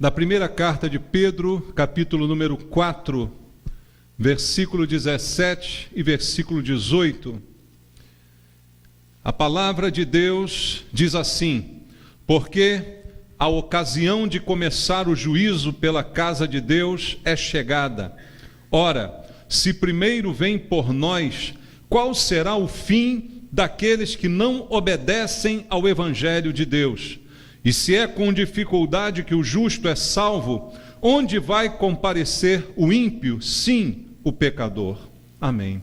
Na primeira carta de Pedro, capítulo número 4, versículo 17 e versículo 18, a palavra de Deus diz assim: porque a ocasião de começar o juízo pela casa de Deus é chegada. Ora, se primeiro vem por nós, qual será o fim daqueles que não obedecem ao Evangelho de Deus? E se é com dificuldade que o justo é salvo, onde vai comparecer o ímpio? Sim, o pecador. Amém.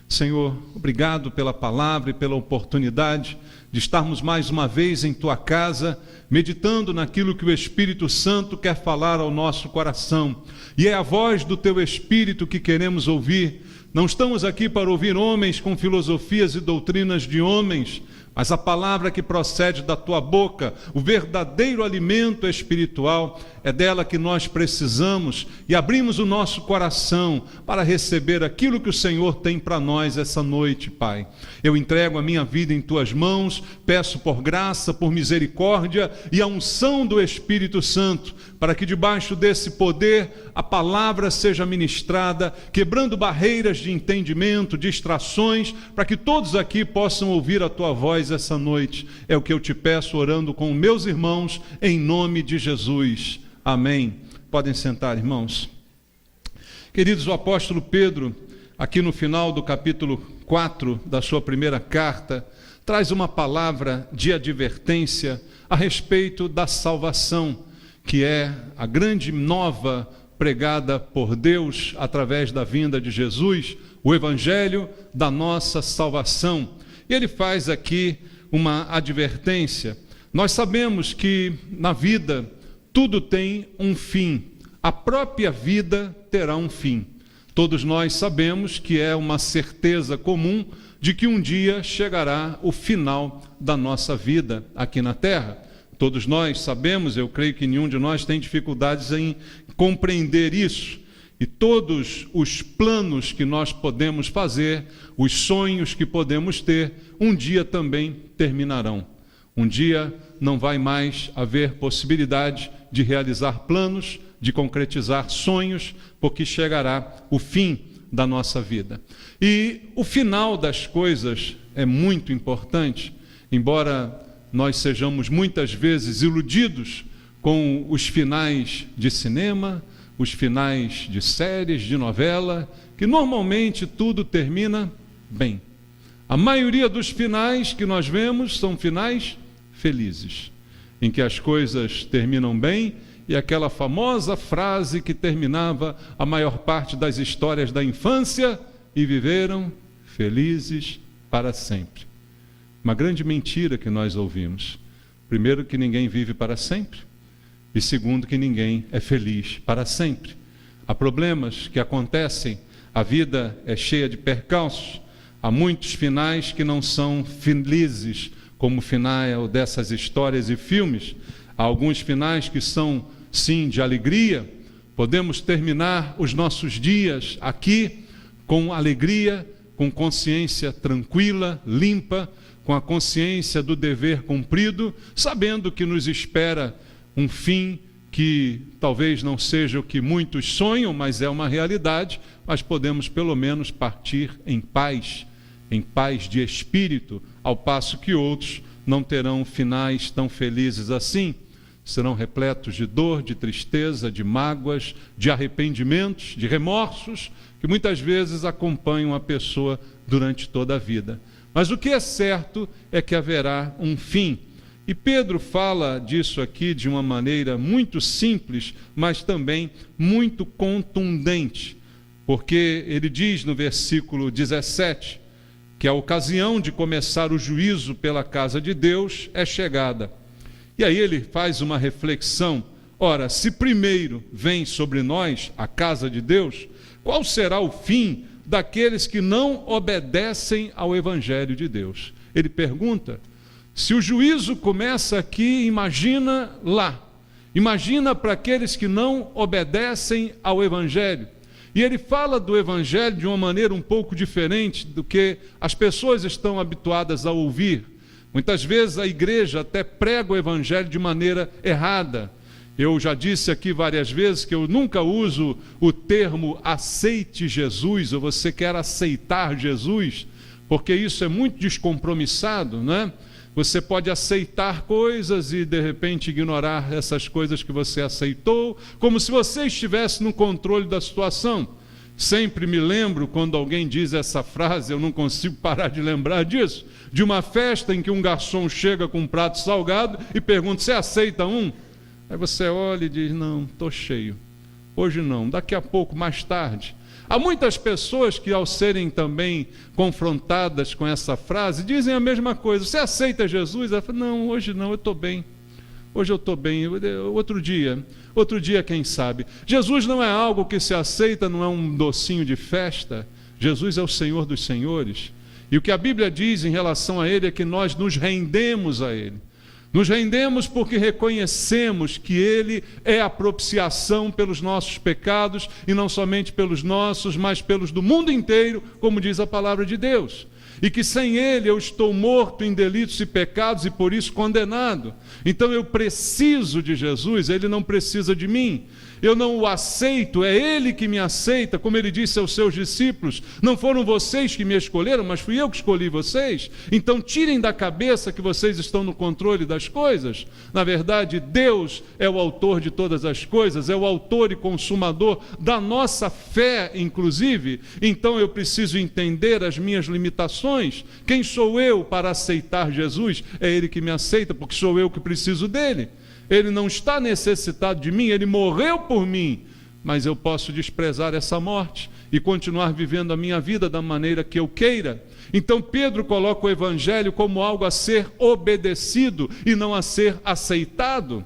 Senhor, obrigado pela palavra e pela oportunidade de estarmos mais uma vez em Tua casa, meditando naquilo que o Espírito Santo quer falar ao nosso coração. E é a voz do Teu Espírito que queremos ouvir. Não estamos aqui para ouvir homens com filosofias e doutrinas de homens, mas a palavra que procede da Tua boca, o verdadeiro alimento espiritual, é dela que nós precisamos e abrimos o nosso coração para receber aquilo que o Senhor tem para nós essa noite, Pai. Eu entrego a minha vida em Tuas mãos, peço por graça, por misericórdia e a unção do Espírito Santo, para que debaixo desse poder a palavra seja ministrada, quebrando barreiras de entendimento, distrações, para que todos aqui possam ouvir a Tua voz essa noite. É o que eu te peço, orando com meus irmãos, em nome de Jesus. Amém. Podem sentar, irmãos. Queridos, o apóstolo Pedro, aqui no final do capítulo 4 da sua primeira carta, traz uma palavra de advertência a respeito da salvação, que é a grande nova pregada por Deus através da vinda de Jesus, o evangelho da nossa salvação. E ele faz aqui uma advertência. Nós sabemos que na vida tudo tem um fim. A própria vida terá um fim. Todos nós sabemos que é uma certeza comum de que um dia chegará o final da nossa vida aqui na terra. Todos nós sabemos, eu creio que nenhum de nós tem dificuldades em compreender isso. E todos os planos que nós podemos fazer, os sonhos que podemos ter, um dia também terminarão. Um dia não vai mais haver possibilidade de realizar planos, de concretizar sonhos, porque chegará o fim da nossa vida. E o final das coisas é muito importante, embora nós sejamos muitas vezes iludidos com os finais de cinema, os finais de séries, de novela, que normalmente tudo termina bem. A maioria dos finais que nós vemos são finais felizes, em que as coisas terminam bem, e aquela famosa frase que terminava a maior parte das histórias da infância: e viveram felizes para sempre. Uma grande mentira que nós ouvimos. Primeiro, que ninguém vive para sempre, e segundo, que ninguém é feliz para sempre. Há problemas que acontecem, a vida é cheia de percalços, há muitos finais que não são felizes, como o final dessas histórias e filmes. Há alguns finais que são, sim, de alegria. Podemos terminar os nossos dias aqui com alegria, com consciência tranquila, limpa, com a consciência do dever cumprido, sabendo que nos espera um fim que talvez não seja o que muitos sonham, mas é uma realidade, mas podemos pelo menos partir em paz de espírito, ao passo que outros não terão finais tão felizes assim. Serão repletos de dor, de tristeza, de mágoas, de arrependimentos, de remorsos, que muitas vezes acompanham a pessoa durante toda a vida. Mas o que é certo é que haverá um fim. E Pedro fala disso aqui de uma maneira muito simples, mas também muito contundente, porque ele diz no versículo 17 que a ocasião de começar o juízo pela casa de Deus é chegada. E aí ele faz uma reflexão: ora, se primeiro vem sobre nós a casa de Deus, qual será o fim daqueles que não obedecem ao Evangelho de Deus? Ele pergunta: se o juízo começa aqui, imagina lá. Imagina para aqueles que não obedecem ao Evangelho. E ele fala do Evangelho de uma maneira um pouco diferente do que as pessoas estão habituadas a ouvir. Muitas vezes a igreja até prega o Evangelho de maneira errada. Eu já disse aqui várias vezes que eu nunca uso o termo aceite Jesus, ou você quer aceitar Jesus, porque isso é muito descompromissado, né? Você pode aceitar coisas e de repente ignorar essas coisas que você aceitou, como se você estivesse no controle da situação. Sempre me lembro quando alguém diz essa frase, eu não consigo parar de lembrar disso, de uma festa em que um garçom chega com um prato salgado e pergunta: você aceita um? Aí você olha e diz: não, estou cheio, hoje não, daqui a pouco, mais tarde. Há muitas pessoas que, ao serem também confrontadas com essa frase, dizem a mesma coisa: você aceita Jesus? Ela fala: não, hoje não, eu estou bem, hoje eu estou bem, outro dia quem sabe. Jesus não é algo que se aceita, não é um docinho de festa. Jesus é o Senhor dos senhores, e o que a Bíblia diz em relação a Ele é que nós nos rendemos a Ele. Nos rendemos porque reconhecemos que Ele é a propiciação pelos nossos pecados, e não somente pelos nossos, mas pelos do mundo inteiro, como diz a palavra de Deus. E que sem Ele eu estou morto em delitos e pecados e por isso condenado. Então eu preciso de Jesus, Ele não precisa de mim. Eu não o aceito, é Ele que me aceita, como Ele disse aos seus discípulos: não foram vocês que me escolheram, mas fui eu que escolhi vocês. Então tirem da cabeça que vocês estão no controle das coisas. Na verdade, Deus é o autor de todas as coisas, é o autor e consumador da nossa fé, inclusive. Então eu preciso entender as minhas limitações. Quem sou eu para aceitar Jesus? É Ele que me aceita, porque sou eu que preciso dEle. Ele não está necessitado de mim, Ele morreu por mim, mas eu posso desprezar essa morte e continuar vivendo a minha vida da maneira que eu queira. Então Pedro coloca o Evangelho como algo a ser obedecido e não a ser aceitado.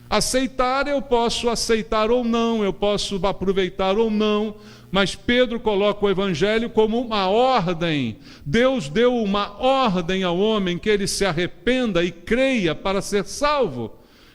Aceitar, eu posso aceitar ou não, eu posso aproveitar ou não, mas Pedro coloca o Evangelho como uma ordem. Deus deu uma ordem ao homem que ele se arrependa e creia para ser salvo.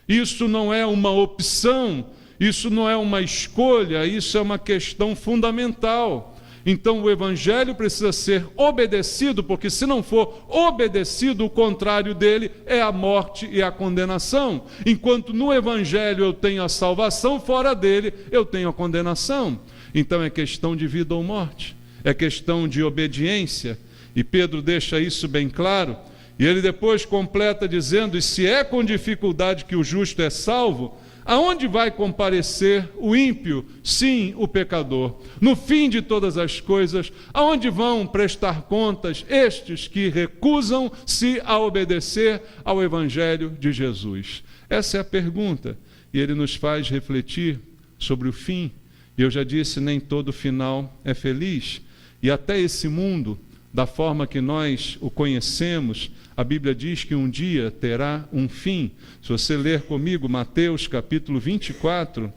Isso não é uma opção, isso não é uma escolha, isso é uma questão fundamental. Então o Evangelho precisa ser obedecido, porque se não for obedecido, o contrário dele é a morte e a condenação. Enquanto no Evangelho eu tenho a salvação, fora dele eu tenho a condenação. Então é questão de vida ou morte, é questão de obediência, e Pedro deixa isso bem claro. E ele depois completa dizendo: e se é com dificuldade que o justo é salvo, aonde vai comparecer o ímpio? Sim, o pecador. No fim de todas as coisas, aonde vão prestar contas estes que recusam-se a obedecer ao Evangelho de Jesus? Essa é a pergunta, e ele nos faz refletir sobre o fim. E eu já disse, nem todo final é feliz, e até esse mundo, da forma que nós o conhecemos, a Bíblia diz que um dia terá um fim. Se você ler comigo Mateus capítulo 24,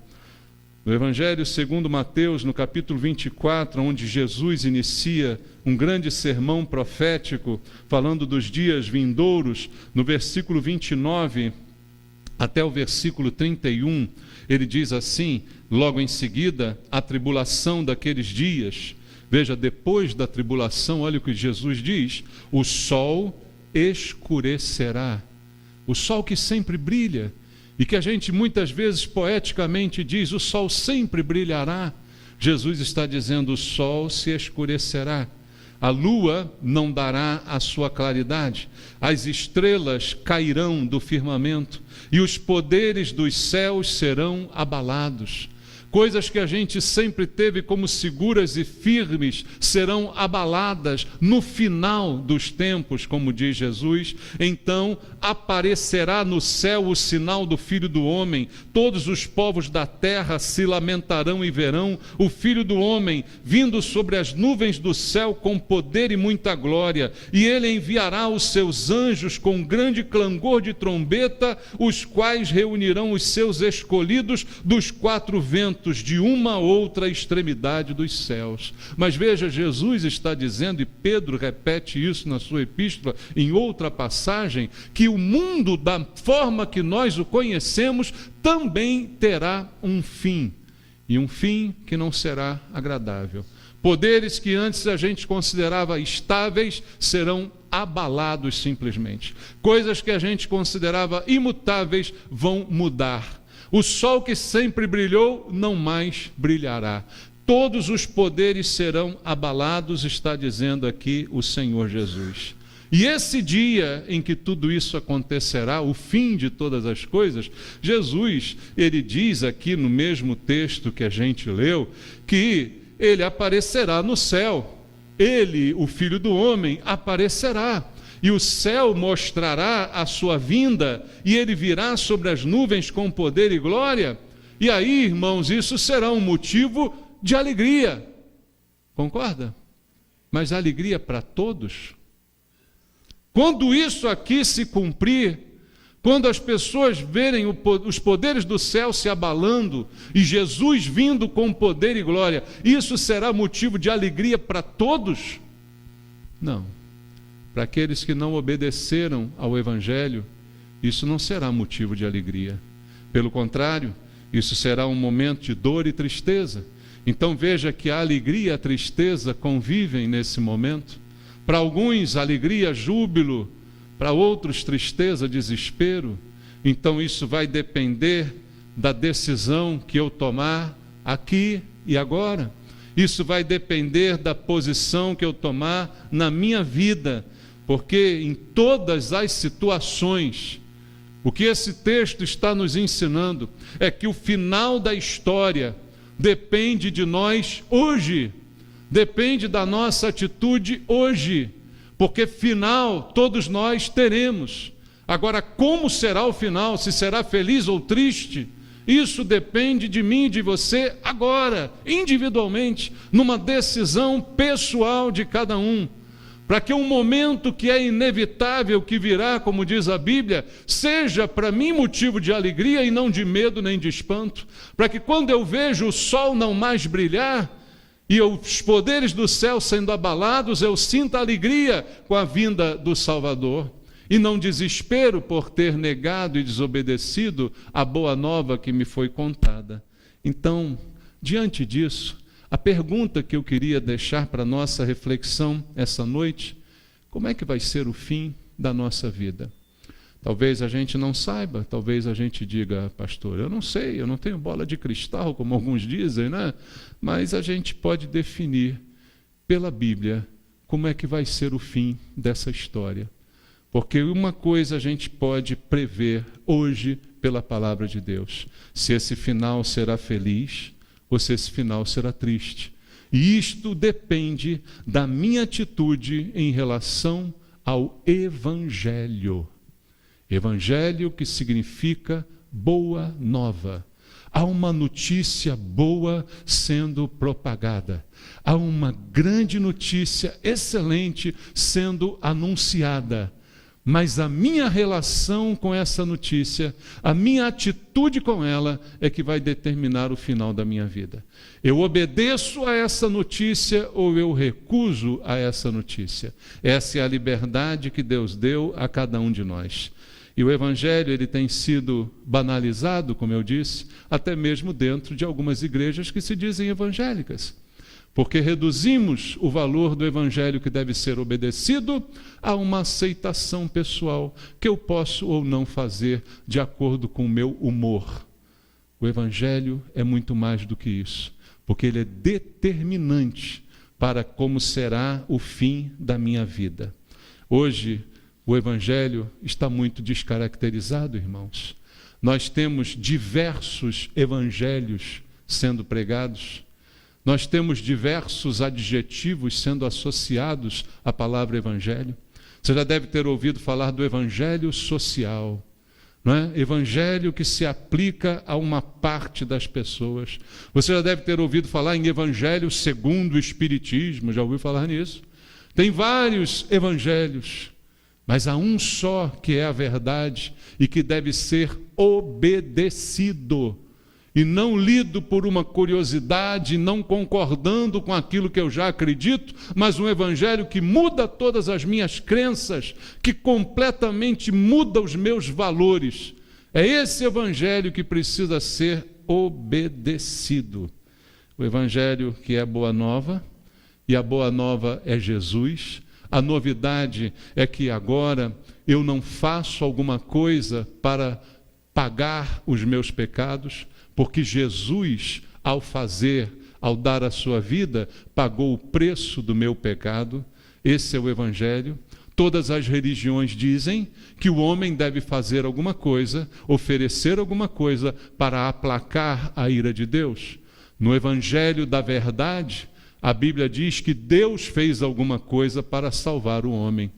no Evangelho segundo Mateus, no capítulo 24, onde Jesus inicia um grande sermão profético, falando dos dias vindouros, no versículo 29 até o versículo 31, ele diz assim, logo em seguida, a tribulação daqueles dias. Veja, depois da tribulação, olha o que Jesus diz: o sol escurecerá. O sol que sempre brilha, e que a gente muitas vezes poeticamente diz: o sol sempre brilhará. Jesus está dizendo: o sol se escurecerá, a lua não dará a sua claridade, as estrelas cairão do firmamento, e os poderes dos céus serão abalados. Coisas que a gente sempre teve como seguras e firmes serão abaladas no final dos tempos, como diz Jesus. Então aparecerá no céu o sinal do Filho do Homem. Todos os povos da terra se lamentarão e verão o Filho do Homem vindo sobre as nuvens do céu com poder e muita glória. E ele enviará os seus anjos com grande clangor de trombeta, os quais reunirão os seus escolhidos dos quatro ventos, de uma outra extremidade dos céus. Mas veja, Jesus está dizendo, e Pedro repete isso na sua epístola, em outra passagem, que o mundo, da forma que nós o conhecemos, também terá um fim, e um fim que não será agradável. Poderes que antes a gente considerava estáveis serão abalados simplesmente. Coisas que a gente considerava imutáveis vão mudar. O sol que sempre brilhou não mais brilhará. Todos os poderes serão abalados, está dizendo aqui o Senhor Jesus. E esse dia em que tudo isso acontecerá, o fim de todas as coisas, Jesus, ele diz aqui no mesmo texto que a gente leu, que ele aparecerá no céu. Ele, o Filho do Homem, aparecerá. E o céu mostrará a sua vinda, e ele virá sobre as nuvens com poder e glória. E aí, irmãos, isso será um motivo de alegria. Concorda? Mas alegria para todos. Quando isso aqui se cumprir, quando as pessoas verem os poderes do céu se abalando e Jesus vindo com poder e glória, isso será motivo de alegria para todos? Não. Para aqueles que não obedeceram ao Evangelho, isso não será motivo de alegria. Pelo contrário, isso será um momento de dor e tristeza. Então veja que a alegria e a tristeza convivem nesse momento. Para alguns, alegria, júbilo, para outros, tristeza, desespero. Então isso vai depender da decisão que eu tomar aqui e agora. Isso vai depender da posição que eu tomar na minha vida, porque em todas as situações, o que esse texto está nos ensinando é que o final da história depende de nós hoje. Depende da nossa atitude hoje, porque final todos nós teremos. Agora, como será o final? Se será feliz ou triste? Isso depende de mim e de você agora, individualmente, numa decisão pessoal de cada um. Para que um momento que é inevitável, que virá, como diz a Bíblia, seja para mim motivo de alegria e não de medo nem de espanto. Para que quando eu vejo o sol não mais brilhar, e os poderes do céu sendo abalados, eu sinto alegria com a vinda do Salvador, e não desespero por ter negado e desobedecido a boa nova que me foi contada. Então, diante disso, a pergunta que eu queria deixar para a nossa reflexão essa noite: como é que vai ser o fim da nossa vida? Talvez a gente não saiba, talvez a gente diga: pastor, eu não sei, eu não tenho bola de cristal, como alguns dizem, né? Mas a gente pode definir pela Bíblia como é que vai ser o fim dessa história. Porque uma coisa a gente pode prever hoje pela palavra de Deus: se esse final será feliz ou se esse final será triste. E isto depende da minha atitude em relação ao Evangelho. Evangelho, que significa boa nova. Há uma notícia boa sendo propagada. Há uma grande notícia excelente sendo anunciada. Mas a minha relação com essa notícia, a minha atitude com ela, é que vai determinar o final da minha vida. Eu obedeço a essa notícia ou eu recuso a essa notícia. Essa é a liberdade que Deus deu a cada um de nós. E o Evangelho, ele tem sido banalizado, como eu disse, até mesmo dentro de algumas igrejas que se dizem evangélicas. Porque reduzimos o valor do Evangelho que deve ser obedecido a uma aceitação pessoal que eu posso ou não fazer de acordo com o meu humor. O Evangelho é muito mais do que isso, porque ele é determinante para como será o fim da minha vida. Hoje, o Evangelho está muito descaracterizado, irmãos. Nós temos diversos evangelhos sendo pregados. Nós temos diversos adjetivos sendo associados à palavra evangelho. Você já deve ter ouvido falar do evangelho social, não é? Evangelho que se aplica a uma parte das pessoas. Você já deve ter ouvido falar em evangelho segundo o Espiritismo, já ouviu falar nisso? Tem vários evangelhos, mas há um só que é a verdade e que deve ser obedecido. E não lido por uma curiosidade, não concordando com aquilo que eu já acredito, mas um evangelho que muda todas as minhas crenças, que completamente muda os meus valores. É esse evangelho que precisa ser obedecido. O evangelho que é boa nova, e a boa nova é Jesus. A novidade é que agora eu não faço alguma coisa para pagar os meus pecados, porque Jesus, ao dar a sua vida, pagou o preço do meu pecado. Esse é o Evangelho. Todas as religiões dizem que o homem deve fazer alguma coisa, oferecer alguma coisa para aplacar a ira de Deus. No Evangelho da verdade, a Bíblia diz que Deus fez alguma coisa para salvar o homem.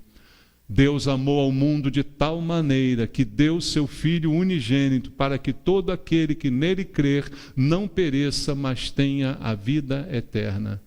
Deus amou ao mundo de tal maneira que deu seu Filho unigênito para que todo aquele que nele crer não pereça, mas tenha a vida eterna.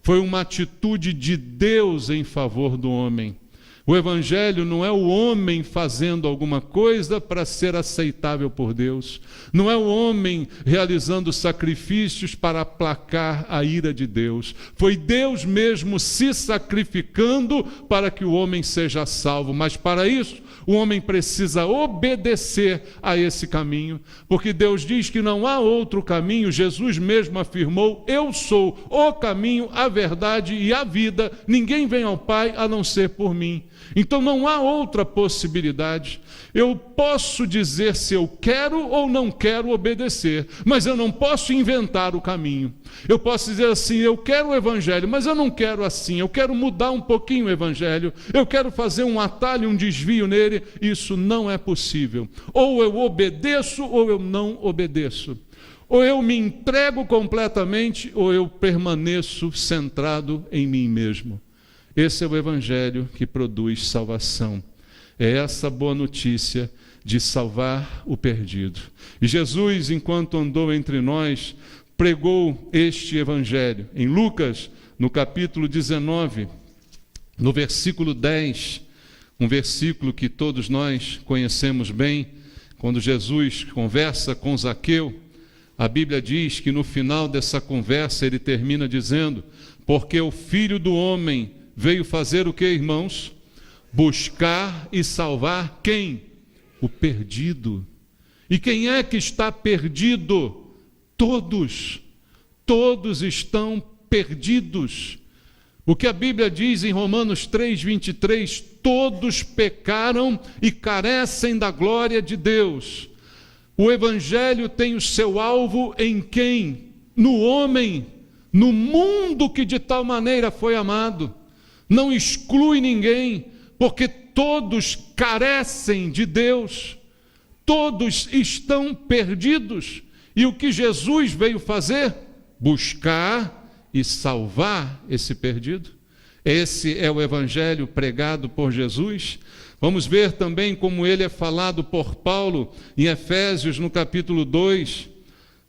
Foi uma atitude de Deus em favor do homem. O Evangelho não é o homem fazendo alguma coisa para ser aceitável por Deus. Não é o homem realizando sacrifícios para aplacar a ira de Deus. Foi Deus mesmo se sacrificando para que o homem seja salvo. Mas para isso, o homem precisa obedecer a esse caminho. Porque Deus diz que não há outro caminho. Jesus mesmo afirmou: eu sou o caminho, a verdade e a vida. Ninguém vem ao Pai a não ser por mim. Então não há outra possibilidade. Eu posso dizer se eu quero ou não quero obedecer, mas eu não posso inventar o caminho. Eu posso dizer assim: eu quero o Evangelho, mas eu não quero assim, eu quero mudar um pouquinho o Evangelho, eu quero fazer um atalho, um desvio nele. Isso não é possível. Ou eu obedeço ou eu não obedeço. Ou eu me entrego completamente ou eu permaneço centrado em mim mesmo. Esse é o Evangelho que produz salvação. É essa boa notícia de salvar o perdido. E Jesus, enquanto andou entre nós, pregou este Evangelho. Em Lucas, no capítulo 19, no versículo 10, um versículo que todos nós conhecemos bem, quando Jesus conversa com Zaqueu, a Bíblia diz que no final dessa conversa ele termina dizendo: porque o Filho do Homem veio fazer o que, irmãos? Buscar e salvar quem? O perdido. E quem é que está perdido? Todos. Todos estão perdidos. O que a Bíblia diz em Romanos 3:23, todos pecaram e carecem da glória de Deus. O Evangelho tem o seu alvo em quem? No homem, no mundo que de tal maneira foi amado. Não exclui ninguém, porque todos carecem de Deus, todos estão perdidos. E o que Jesus veio fazer? Buscar e salvar esse perdido. Esse é o Evangelho pregado por Jesus. Vamos ver também como ele é falado por Paulo em Efésios, no capítulo 2,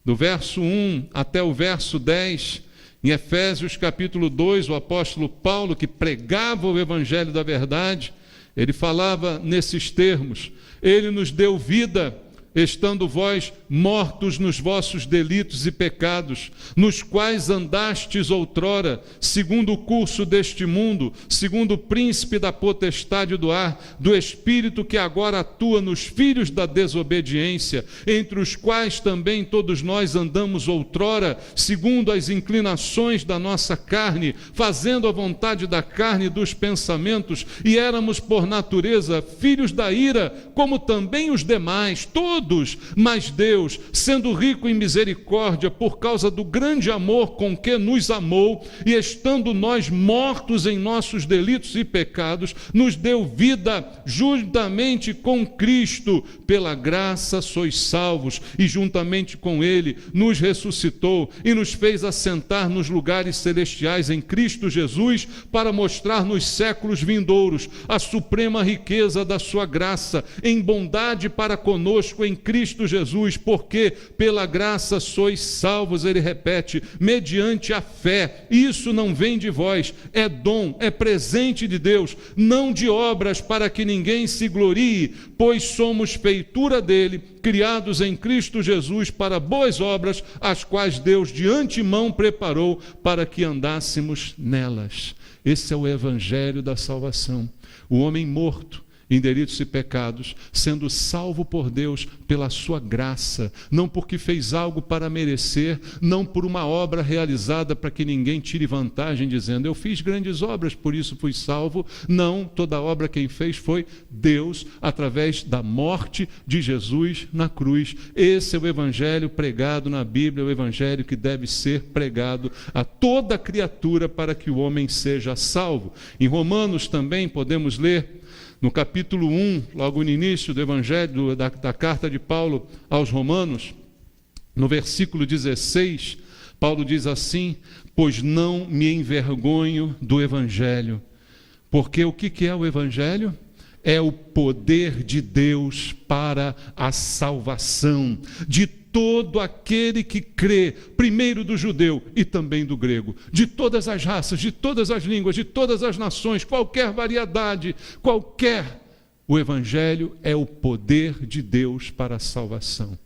do verso 1 até o verso 10. Em Efésios capítulo 2, o apóstolo Paulo, que pregava o Evangelho da verdade, ele falava nesses termos: ele nos deu vida, estando vós mortos nos vossos delitos e pecados, nos quais andastes outrora, segundo o curso deste mundo, segundo o príncipe da potestade do ar, do espírito que agora atua nos filhos da desobediência, entre os quais também todos nós andamos outrora, segundo as inclinações da nossa carne, fazendo a vontade da carne e dos pensamentos, e éramos por natureza filhos da ira, como também os demais, todos. Mas Deus, sendo rico em misericórdia, por causa do grande amor com que nos amou, e estando nós mortos em nossos delitos e pecados, nos deu vida juntamente com Cristo. Pela graça sois salvos, e juntamente com Ele nos ressuscitou e nos fez assentar nos lugares celestiais em Cristo Jesus, para mostrar nos séculos vindouros a suprema riqueza da sua graça, em bondade para conosco em Cristo Jesus, porque pela graça sois salvos, ele repete, mediante a fé. Isso não vem de vós, é dom, é presente de Deus, não de obras para que ninguém se glorie, pois somos feitura dele, criados em Cristo Jesus para boas obras, as quais Deus de antemão preparou para que andássemos nelas. Esse é o Evangelho da salvação. O homem morto em delitos e pecados, sendo salvo por Deus pela sua graça, não porque fez algo para merecer, não por uma obra realizada para que ninguém tire vantagem dizendo, eu fiz grandes obras, por isso fui salvo. Não, toda obra quem fez foi Deus, através da morte de Jesus na cruz. Esse é o evangelho pregado na Bíblia, o evangelho que deve ser pregado a toda criatura para que o homem seja salvo. Em Romanos também podemos ler, no capítulo 1, logo no início do evangelho, da carta de Paulo aos Romanos, no versículo 16, Paulo diz assim, pois não me envergonho do evangelho. Porque o que é o evangelho? É o poder de Deus para a salvação de todo aquele que crê, primeiro do judeu e também do grego, de todas as raças, de todas as línguas, de todas as nações, qualquer variedade, o evangelho é o poder de Deus para a salvação.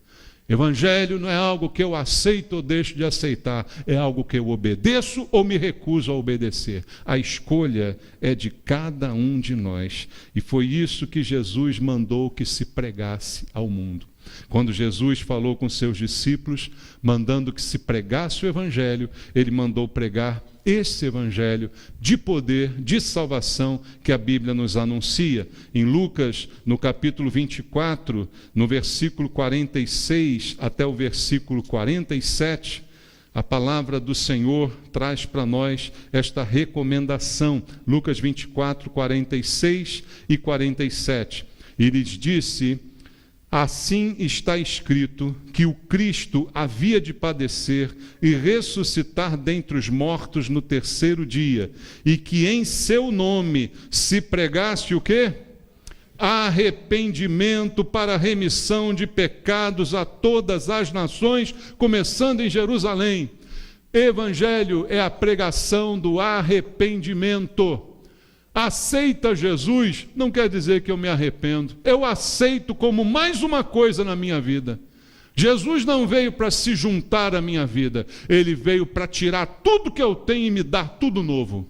Evangelho não é algo que eu aceito ou deixo de aceitar, é algo que eu obedeço ou me recuso a obedecer. A escolha é de cada um de nós. E foi isso que Jesus mandou que se pregasse ao mundo. Quando Jesus falou com seus discípulos, mandando que se pregasse o evangelho, ele mandou pregar esse evangelho de poder, de salvação que a Bíblia nos anuncia. Em Lucas, no capítulo 24, no versículo 46 até o versículo 47, a palavra do Senhor traz para nós esta recomendação. Lucas 24, 46 e 47. E lhes disse, assim está escrito que o Cristo havia de padecer e ressuscitar dentre os mortos no terceiro dia, e que em seu nome se pregasse o quê? Arrependimento para remissão de pecados a todas as nações, começando em Jerusalém. Evangelho é a pregação do arrependimento. Aceita Jesus não quer dizer que eu me arrependo. Eu aceito como mais uma coisa na minha vida. Jesus não veio para se juntar à minha vida. Ele veio para tirar tudo que eu tenho e me dar tudo novo.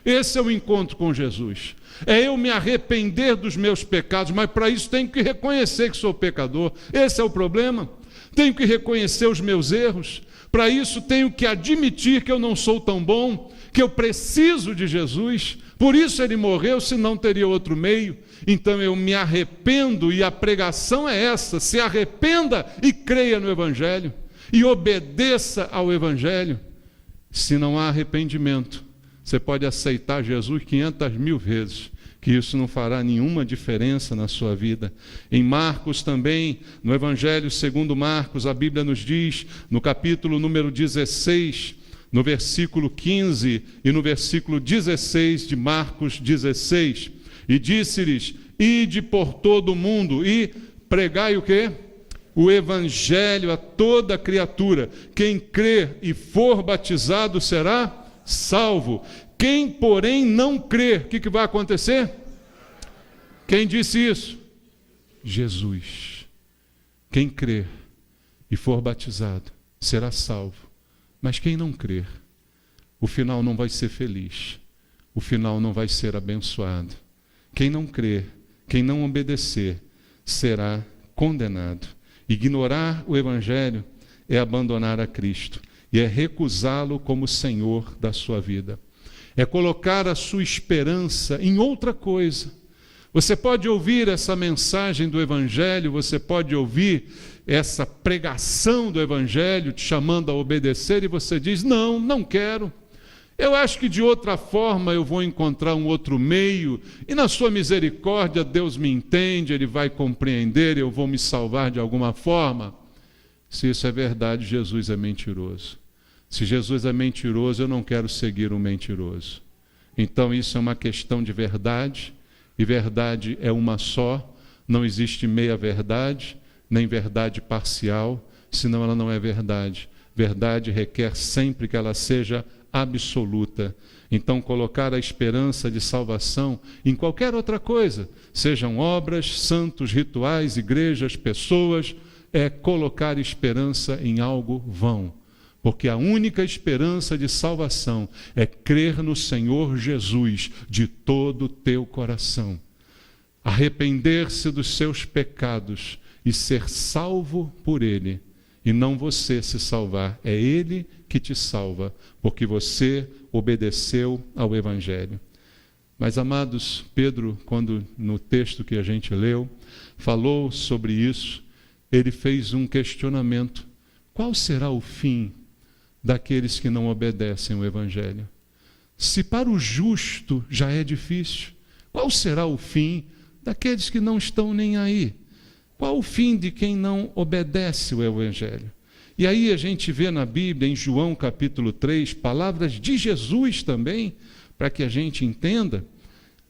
Esse é o encontro com Jesus. É eu me arrepender dos meus pecados, mas para isso tenho que reconhecer que sou pecador. Esse é o problema. Tenho que reconhecer os meus erros. Para isso tenho que admitir que eu não sou tão bom, que eu preciso de Jesus. Por isso ele morreu, senão teria outro meio. Então eu me arrependo, e a pregação é essa: se arrependa e creia no Evangelho, e obedeça ao Evangelho. Se não há arrependimento, você pode aceitar Jesus 500.000 vezes, que isso não fará nenhuma diferença na sua vida. Em Marcos também, no Evangelho segundo Marcos, a Bíblia nos diz, no capítulo número 16, no versículo 15 e no versículo 16 de Marcos 16, e disse-lhes, ide por todo o mundo e pregai o quê? O evangelho a toda criatura. Quem crer e for batizado será salvo. Quem, porém, não crer, o que vai acontecer? Quem disse isso? Jesus. Quem crer e for batizado será salvo. Mas quem não crer, o final não vai ser feliz, o final não vai ser abençoado. Quem não crer, quem não obedecer, será condenado. Ignorar o Evangelho é abandonar a Cristo e é recusá-lo como Senhor da sua vida. É colocar a sua esperança em outra coisa. Você pode ouvir essa mensagem do Evangelho, você pode ouvir essa pregação do Evangelho te chamando a obedecer, e você diz, não, não quero. Eu acho que de outra forma eu vou encontrar um outro meio, e na sua misericórdia Deus me entende, Ele vai compreender, eu vou me salvar de alguma forma. Se isso é verdade, Jesus é mentiroso. Se Jesus é mentiroso, eu não quero seguir um mentiroso. Então isso é uma questão de verdade, e verdade é uma só, não existe meia verdade, nem verdade parcial, senão ela não é verdade. Verdade requer sempre que ela seja absoluta. Então, colocar a esperança de salvação em qualquer outra coisa, sejam obras, santos, rituais, igrejas, pessoas, é colocar esperança em algo vão. Porque a única esperança de salvação é crer no Senhor Jesus de todo o teu coração. arrepender-se dos seus pecados e ser salvo por Ele, e não você se salvar, é Ele que te salva, porque você obedeceu ao Evangelho. Mas, amados, Pedro, quando no texto que a gente leu, falou sobre isso, ele fez um questionamento: qual será o fim daqueles que não obedecem ao Evangelho? Se para o justo já é difícil, qual será o fim daqueles que não estão nem aí? Qual o fim de quem não obedece ao Evangelho? E aí a gente vê na Bíblia, em João capítulo 3, palavras de Jesus também, para que a gente entenda.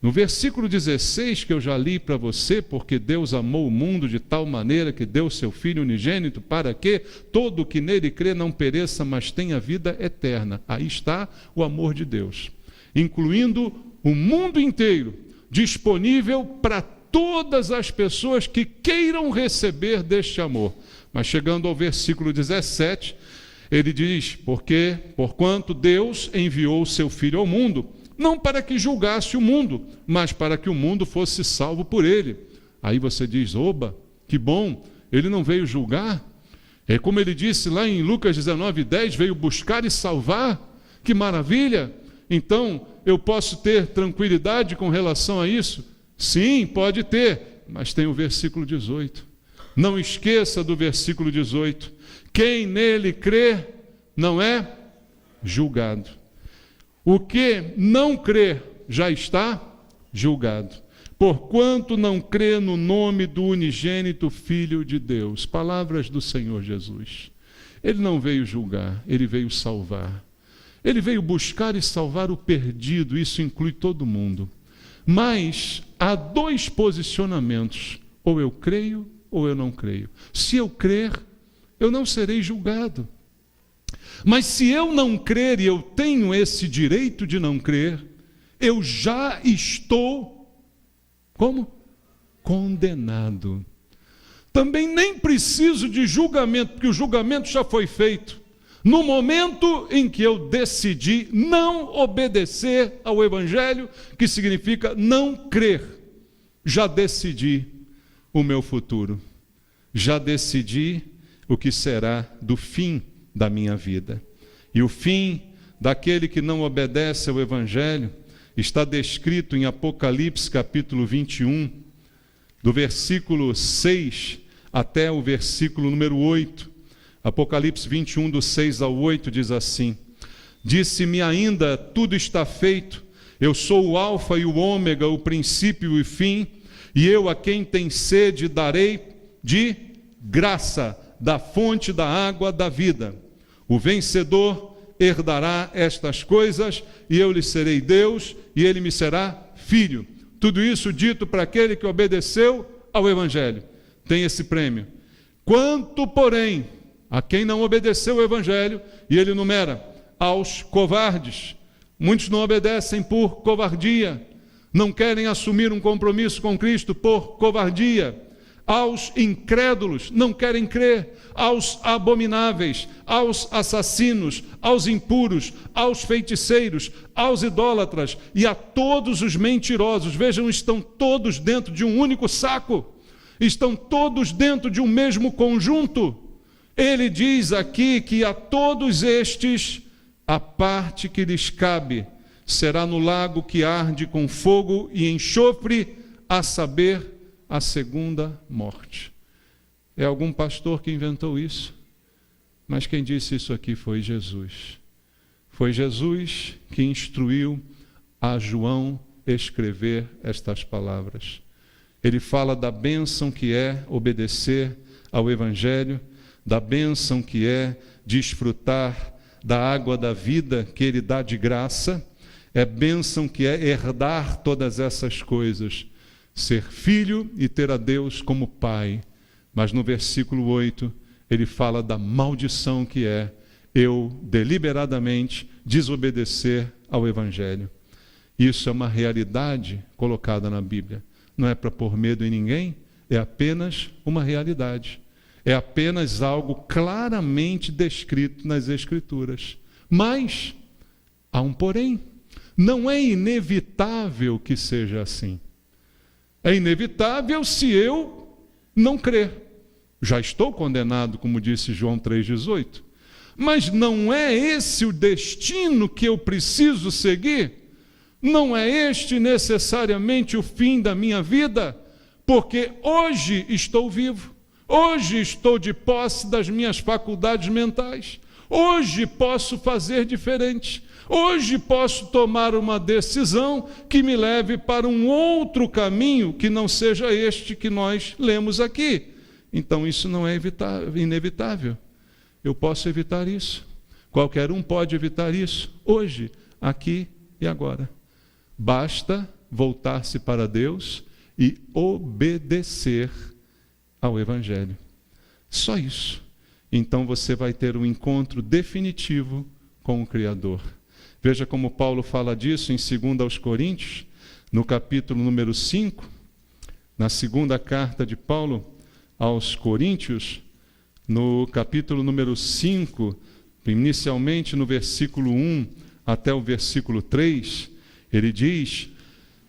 No versículo 16, que eu já li para você, porque Deus amou o mundo de tal maneira que deu seu Filho unigênito, para que todo o que nele crê não pereça, mas tenha vida eterna. Aí está o amor de Deus, incluindo o mundo inteiro, disponível para todas as pessoas que queiram receber deste amor. Mas chegando ao versículo 17, ele diz: porquanto Deus enviou o seu Filho ao mundo, não para que julgasse o mundo, mas para que o mundo fosse salvo por ele. Aí você diz: oba, que bom, ele não veio julgar? É como ele disse lá em Lucas 19:10, veio buscar e salvar. Que maravilha! Então, eu posso ter tranquilidade com relação a isso? Sim, pode ter, mas tem o versículo 18. Não esqueça do versículo 18. Quem nele crê não é julgado. O que não crê já está julgado, porquanto não crê no nome do unigênito Filho de Deus. Palavras do Senhor Jesus. Ele não veio julgar, ele veio salvar. Ele veio buscar e salvar o perdido, isso inclui todo mundo. Mas há dois posicionamentos: ou eu creio ou eu não creio. Se eu crer, eu não serei julgado. Mas se eu não crer, e eu tenho esse direito de não crer, eu já estou, como? Condenado. Também nem preciso de julgamento, porque o julgamento já foi feito. No momento em que eu decidi não obedecer ao Evangelho, que significa não crer, já decidi o meu futuro. Já decidi o que será do fim da minha vida. E o fim daquele que não obedece ao Evangelho está descrito em Apocalipse capítulo 21, do versículo 6 até o versículo número 8. Apocalipse 21, do 6 ao 8, diz assim: disse-me ainda, tudo está feito, eu sou o alfa e o ômega, o princípio e o fim, e eu a quem tem sede darei de graça da fonte da água da vida. O vencedor herdará estas coisas, e eu lhe serei Deus, e ele me será filho. Tudo isso dito para aquele que obedeceu ao Evangelho. Tem esse prêmio. Quanto, porém, a quem não obedeceu ao Evangelho, e ele numera, aos covardes. Muitos não obedecem por covardia, não querem assumir um compromisso com Cristo por covardia. Aos incrédulos, não querem crer, aos abomináveis, aos assassinos, aos impuros, aos feiticeiros, aos idólatras e a todos os mentirosos. Vejam, estão todos dentro de um único saco, estão todos dentro de um mesmo conjunto. Ele diz aqui que a todos estes, a parte que lhes cabe será no lago que arde com fogo e enxofre, a saber, a segunda morte. É algum pastor que inventou isso? Mas quem disse isso aqui foi Jesus. Foi Jesus que instruiu a João escrever estas palavras. Ele fala da bênção que é obedecer ao Evangelho, da bênção que é desfrutar da água da vida que Ele dá de graça, é bênção que é herdar todas essas coisas, ser filho e ter a Deus como pai. Mas no versículo 8, ele fala da maldição que é eu deliberadamente desobedecer ao Evangelho. Isso é uma realidade colocada na Bíblia. Não é para pôr medo em ninguém, é apenas uma realidade. É apenas algo claramente descrito nas Escrituras. Mas há um porém. Não é inevitável que seja assim. É inevitável se eu não crer. Já estou condenado, como disse João 3,18. Mas não é esse o destino que eu preciso seguir? Não é este necessariamente o fim da minha vida? Porque hoje estou vivo, hoje estou de posse das minhas faculdades mentais, hoje posso fazer diferente, hoje posso tomar uma decisão que me leve para um outro caminho que não seja este que nós lemos aqui. Então isso não é inevitável. Eu posso evitar isso. Qualquer um pode evitar isso, hoje, aqui e agora. Basta voltar-se para Deus e obedecer ao Evangelho. Só isso. Então você vai ter um encontro definitivo com o Criador. Veja como Paulo fala disso em 2 aos Coríntios, no capítulo número 5, na segunda carta de Paulo aos Coríntios, no capítulo número 5, inicialmente no versículo 1 até o versículo 3, ele diz: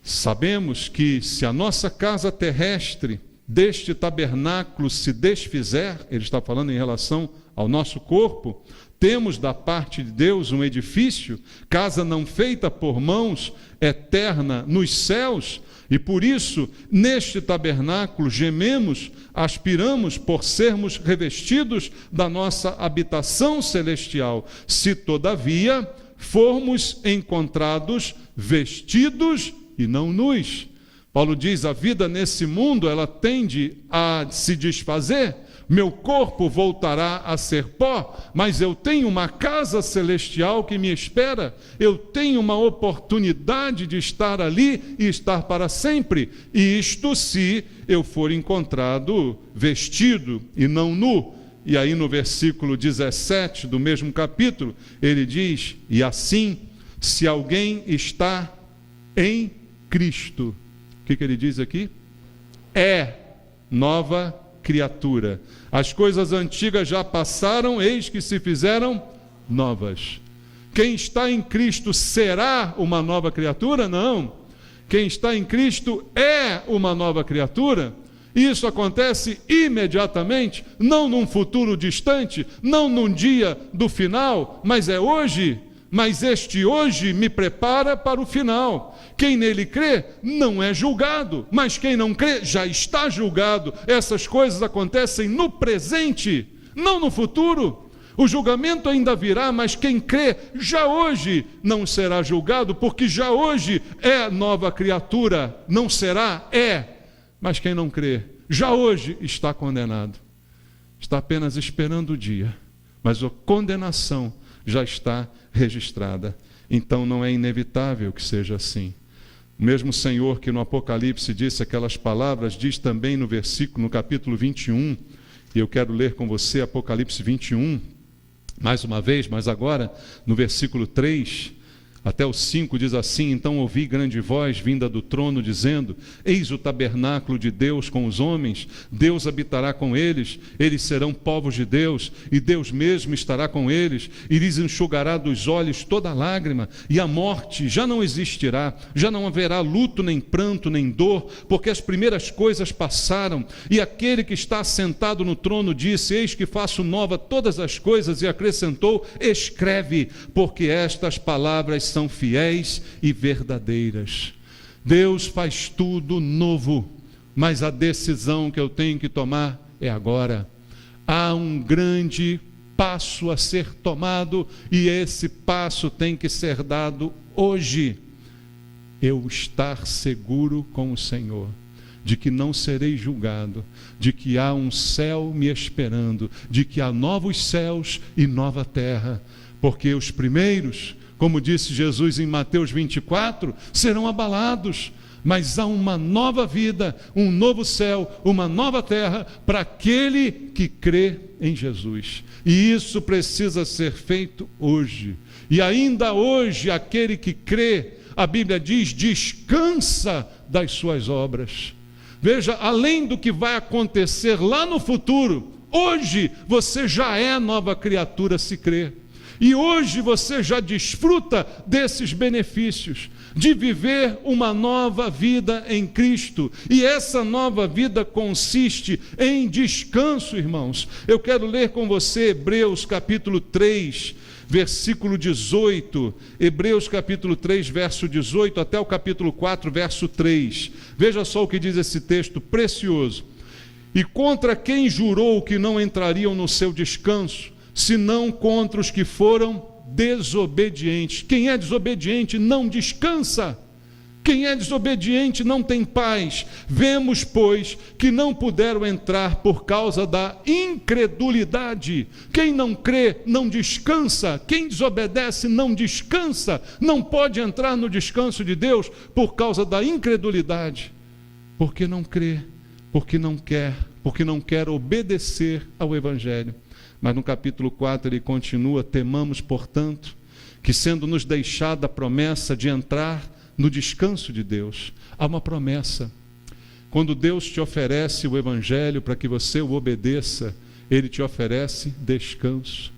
sabemos que se a nossa casa terrestre deste tabernáculo se desfizer, ele está falando em relação ao nosso corpo, temos da parte de Deus um edifício, casa não feita por mãos, eterna nos céus, e por isso, neste tabernáculo, gememos, aspiramos por sermos revestidos da nossa habitação celestial, se todavia formos encontrados vestidos e não nus. Paulo diz, a vida nesse mundo, ela tende a se desfazer, meu corpo voltará a ser pó, mas eu tenho uma casa celestial que me espera, eu tenho uma oportunidade de estar ali e estar para sempre, e isto se eu for encontrado vestido e não nu. E aí no versículo 17 do mesmo capítulo, ele diz, e assim, se alguém está em Cristo, o que ele diz aqui? É nova criatura. As coisas antigas já passaram, eis que se fizeram novas. Quem está em Cristo será uma nova criatura? Não. Quem está em Cristo é uma nova criatura. Isso acontece imediatamente, não num futuro distante, não num dia do final, mas é hoje. Mas este hoje me prepara para o final. Quem nele crê não é julgado, mas quem não crê já está julgado. Essas coisas acontecem no presente, não no futuro. O julgamento ainda virá, mas quem crê já hoje não será julgado, porque já hoje é nova criatura. Não será? É. Mas quem não crê já hoje está condenado. Está apenas esperando o dia, mas a condenação já está registrada. Então não é inevitável que seja assim. O mesmo Senhor que no Apocalipse disse aquelas palavras, diz também no capítulo 21, e eu quero ler com você Apocalipse 21, mais uma vez, mas agora no versículo 3 até o 5 diz assim: então ouvi grande voz vinda do trono dizendo, eis o tabernáculo de Deus com os homens, Deus habitará com eles, eles serão povos de Deus, e Deus mesmo estará com eles, e lhes enxugará dos olhos toda lágrima, e a morte já não existirá, já não haverá luto, nem pranto, nem dor, porque as primeiras coisas passaram. E aquele que está sentado no trono disse, eis que faço nova todas as coisas, e acrescentou, escreve, porque estas palavras são fiéis e verdadeiras. Deus faz tudo novo, mas a decisão que eu tenho que tomar é agora. Há um grande passo a ser tomado e esse passo tem que ser dado hoje. Eu estar seguro com o Senhor, de que não serei julgado, de que há um céu me esperando, de que há novos céus e nova terra, porque os primeiros, como disse Jesus em Mateus 24, serão abalados, mas há uma nova vida, um novo céu, uma nova terra para aquele que crê em Jesus. E isso precisa ser feito hoje. E ainda hoje, aquele que crê, a Bíblia diz, descansa das suas obras. Veja, além do que vai acontecer lá no futuro, hoje você já é nova criatura se crer. E hoje você já desfruta desses benefícios, de viver uma nova vida em Cristo. E essa nova vida consiste em descanso, irmãos. Eu quero ler com você Hebreus capítulo 3, versículo 18, Hebreus capítulo 3, verso 18, até o capítulo 4, verso 3. Veja só o que diz esse texto precioso. E contra quem jurou que não entrariam no seu descanso, senão contra os que foram desobedientes. Quem é desobediente não descansa. Quem é desobediente não tem paz. Vemos, pois, que não puderam entrar por causa da incredulidade. Quem não crê não descansa. Quem desobedece não descansa. Não pode entrar no descanso de Deus por causa da incredulidade. Porque não crê, porque não quer obedecer ao Evangelho. Mas no capítulo 4 ele continua: temamos, portanto, que sendo nos deixada a promessa de entrar no descanso de Deus. Há uma promessa. Quando Deus te oferece o Evangelho para que você o obedeça, Ele te oferece descanso.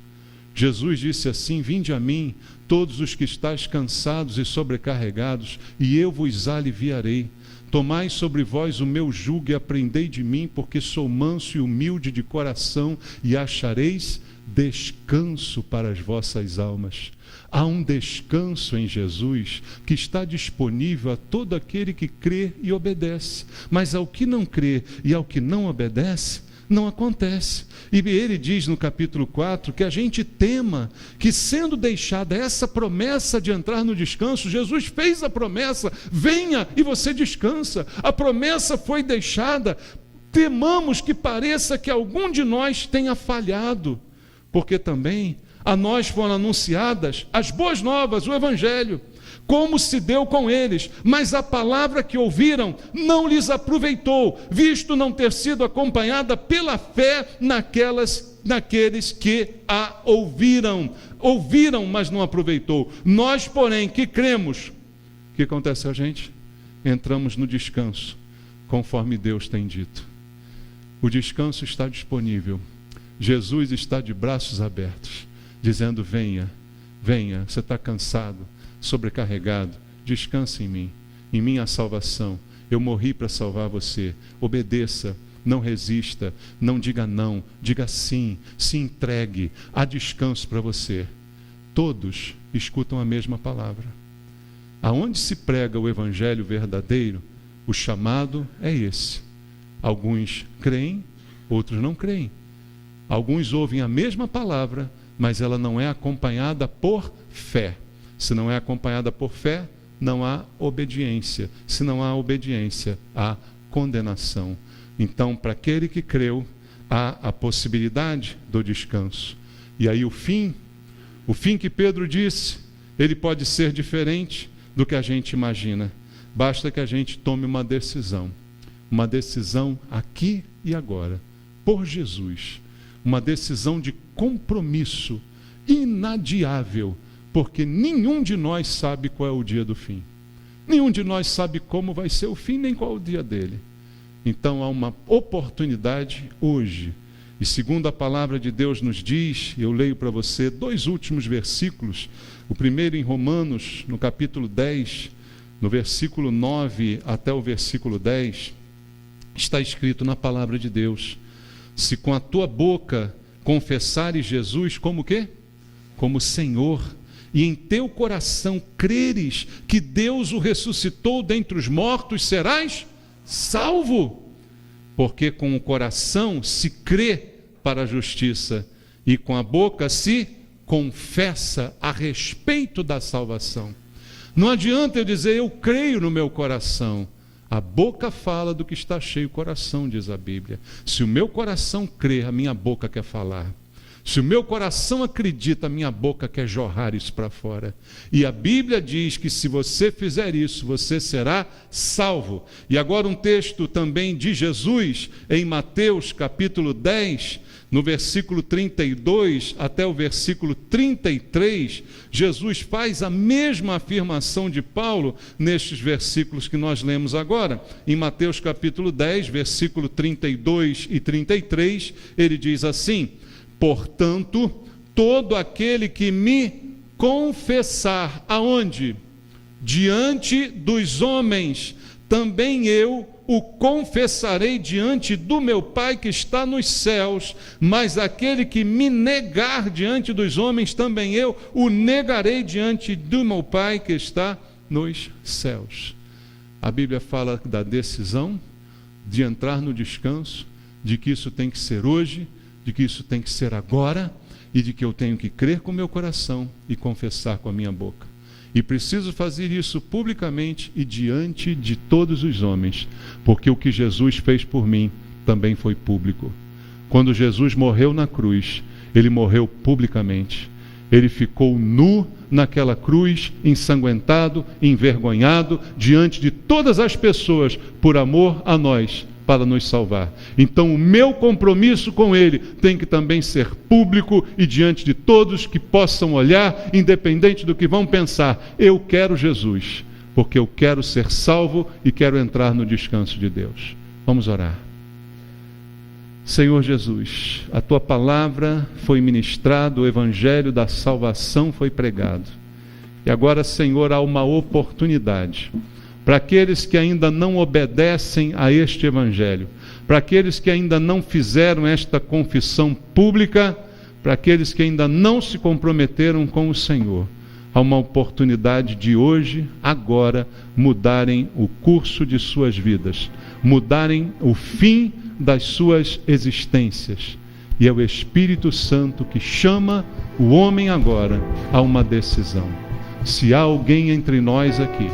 Jesus disse assim: vinde a mim, todos os que estáis cansados e sobrecarregados, e eu vos aliviarei. Tomai sobre vós o meu jugo e aprendei de mim, porque sou manso e humilde de coração, e achareis descanso para as vossas almas. Há um descanso em Jesus que está disponível a todo aquele que crê e obedece. Mas ao que não crê e ao que não obedece, não acontece. E ele diz no capítulo 4 que a gente tema que, sendo deixada essa promessa de entrar no descanso, Jesus fez a promessa: venha e você descansa. A promessa foi deixada. Temamos que pareça que algum de nós tenha falhado, porque também a nós foram anunciadas as boas novas, o Evangelho, como se deu com eles, mas a palavra que ouviram não lhes aproveitou, visto não ter sido acompanhada pela fé naqueles que a ouviram, mas não aproveitou. Nós, porém, que cremos, o que acontece a gente? Entramos no descanso, conforme Deus tem dito. O descanso está disponível. Jesus está de braços abertos, dizendo: venha, venha, você está cansado, sobrecarregado, descanse em mim há salvação, eu morri para salvar você. Obedeça, não resista, não diga não, diga sim, se entregue, há descanso para você. Todos escutam a mesma palavra. Aonde se prega o Evangelho verdadeiro, o chamado é esse. Alguns creem, outros não creem. Alguns ouvem a mesma palavra, mas ela não é acompanhada por fé. Se não é acompanhada por fé, não há obediência. Se não há obediência, há condenação. Então, para aquele que creu, há a possibilidade do descanso. E aí o fim que Pedro disse, ele pode ser diferente do que a gente imagina. Basta que a gente tome uma decisão aqui e agora, por Jesus. Uma decisão de compromisso inadiável, porque nenhum de nós sabe qual é o dia do fim. Nenhum de nós sabe como vai ser o fim, nem qual é o dia dele. Então há uma oportunidade hoje. E segundo a palavra de Deus nos diz, eu leio para você 2 últimos versículos. O primeiro em Romanos, no capítulo 10, no versículo 9 até o versículo 10, está escrito na palavra de Deus: se com a tua boca confessares Jesus como o quê? Como Senhor, e em teu coração creres que Deus o ressuscitou dentre os mortos, serás salvo. Porque com o coração se crê para a justiça, e com a boca se confessa a respeito da salvação. Não adianta eu dizer eu creio no meu coração. A boca fala do que está cheio o coração, diz a Bíblia. Se o meu coração crê, a minha boca quer falar. Se o meu coração acredita, a minha boca quer jorrar isso para fora. E a Bíblia diz que se você fizer isso, você será salvo. E agora um texto também de Jesus, em Mateus capítulo 10, no versículo 32 até o versículo 33, Jesus faz a mesma afirmação de Paulo nestes versículos que nós lemos agora. Em Mateus capítulo 10, versículo 32 e 33, ele diz assim: portanto, todo aquele que me confessar, aonde? Diante dos homens, também eu o confessarei diante do meu Pai que está nos céus, mas aquele que me negar diante dos homens, também eu o negarei diante do meu Pai que está nos céus. A Bíblia fala da decisão de entrar no descanso, de que isso tem que ser hoje, de que isso tem que ser agora, e de que eu tenho que crer com o meu coração e confessar com a minha boca. E preciso fazer isso publicamente e diante de todos os homens, porque o que Jesus fez por mim também foi público. Quando Jesus morreu na cruz, ele morreu publicamente. Ele ficou nu naquela cruz, ensanguentado, envergonhado, diante de todas as pessoas, por amor a nós, para nos salvar. Então o meu compromisso com ele tem que também ser público e diante de todos que possam olhar, independente do que vão pensar. Eu quero Jesus, porque eu quero ser salvo e quero entrar no descanso de Deus. Vamos orar. Senhor Jesus, a tua palavra foi ministrada, o evangelho da salvação foi pregado. E agora, Senhor, há uma oportunidade para aqueles que ainda não obedecem a este evangelho, para aqueles que ainda não fizeram esta confissão pública, para aqueles que ainda não se comprometeram com o Senhor. Há uma oportunidade de hoje, agora, mudarem o curso de suas vidas, mudarem o fim das suas existências. E é o Espírito Santo que chama o homem agora a uma decisão. Se há alguém entre nós aqui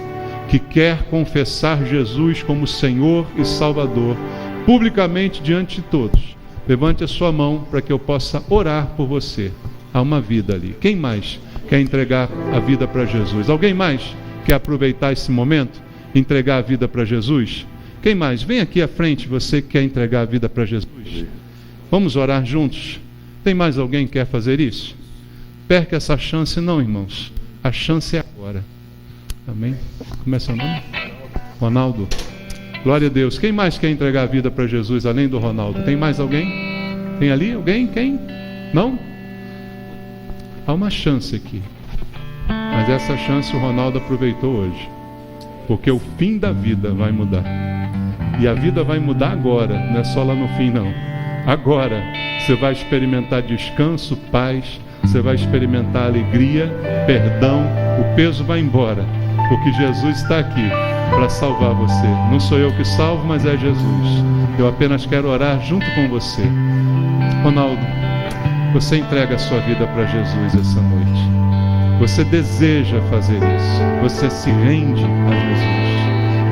que quer confessar Jesus como Senhor e Salvador, publicamente diante de todos, levante a sua mão para que eu possa orar por você. Há uma vida ali. Quem mais quer entregar a vida para Jesus? Alguém mais quer aproveitar esse momento, entregar a vida para Jesus? Quem mais? Vem aqui à frente, você que quer entregar a vida para Jesus. Vamos orar juntos? Tem mais alguém que quer fazer isso? Perca essa chance não, irmãos. A chance é agora. Amém? Como é seu nome? Ronaldo. Glória a Deus. Quem mais quer entregar a vida para Jesus, além do Ronaldo? Tem mais alguém? Tem ali alguém? Quem? Não? Há uma chance aqui. Mas essa chance o Ronaldo aproveitou hoje. Porque o fim da vida vai mudar. E a vida vai mudar agora, não é só lá no fim não. Agora você vai experimentar descanso, paz, você vai experimentar alegria, perdão, o peso vai embora, porque Jesus está aqui para salvar você. Não sou eu que salvo, mas é Jesus. Eu apenas quero orar junto com você. Ronaldo, você entrega a sua vida para Jesus essa noite. Você deseja fazer isso. Você se rende a Jesus.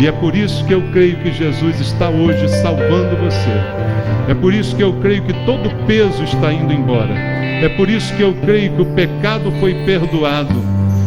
E é por isso que eu creio que Jesus está hoje salvando você. É por isso que eu creio que todo o peso está indo embora. É por isso que eu creio que o pecado foi perdoado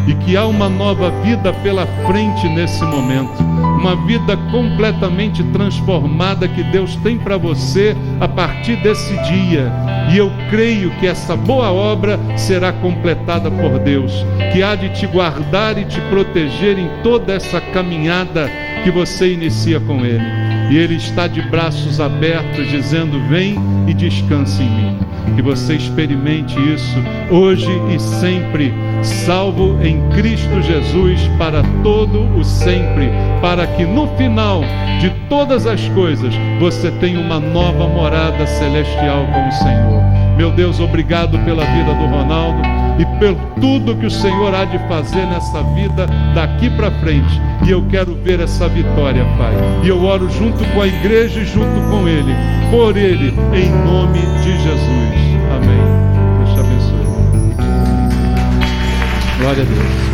e que há uma nova vida pela frente nesse momento. Uma vida completamente transformada que Deus tem para você a partir desse dia. E eu creio que essa boa obra será completada por Deus, que há de te guardar e te proteger em toda essa caminhada que você inicia com Ele. E Ele está de braços abertos dizendo: vem e descanse em mim. Que você experimente isso hoje e sempre, salvo em Cristo Jesus para todo o sempre, para que no final de todas as coisas você tenha uma nova morada celestial com o Senhor. Meu Deus, obrigado pela vida do Ronaldo e por tudo que o Senhor há de fazer nessa vida daqui para frente. E eu quero ver essa vitória, Pai. E eu oro junto com a igreja e junto com Ele, por Ele, em nome de Jesus. Amém. Deus te abençoe. Glória a Deus.